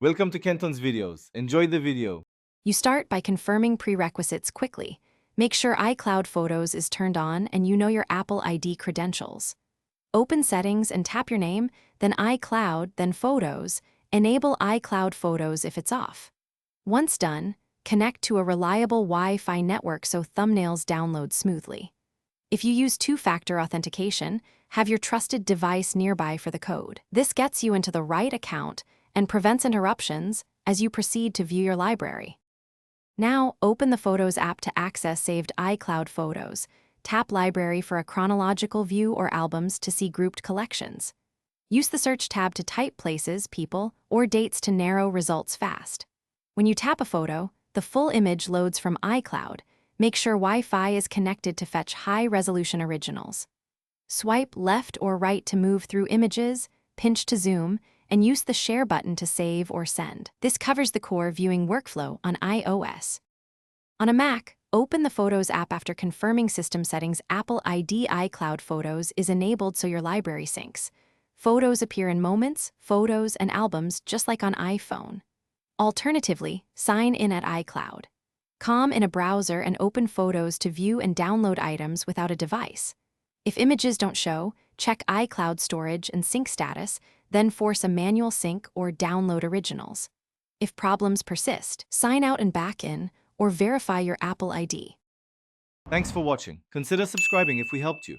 Welcome to Kenton's videos. Enjoy the video. You start by confirming prerequisites quickly. Make sure iCloud Photos is turned on and you know your Apple ID credentials. Open Settings and tap your name, then iCloud, then Photos. Enable iCloud Photos if it's off. Once done, connect to a reliable Wi-Fi network so thumbnails download smoothly. If you use two-factor authentication, have your trusted device nearby for the code. This gets you into the right account and prevents interruptions as you proceed to view your library. Now, open the Photos app to access saved iCloud photos. Tap Library for a chronological view or albums to see grouped collections. Use the Search tab to type places, people, or dates to narrow results fast. When you tap a photo, the full image loads from iCloud. Make sure Wi-Fi is connected to fetch high-resolution originals. Swipe left or right to move through images, pinch to zoom, and use the Share button to save or send. This covers the core viewing workflow on iOS. On a Mac, open the Photos app after confirming system settings. Apple ID iCloud Photos is enabled so your library syncs. Photos appear in Moments, Photos, and Albums just like on iPhone. Alternatively, sign in at iCloud. Com in a browser and open Photos to view and download items without a device. If images don't show, check iCloud storage and sync status, then force a manual sync or download originals. If problems persist, sign out and back in, or verify your Apple ID. Thanks for watching. Consider subscribing if we helped you.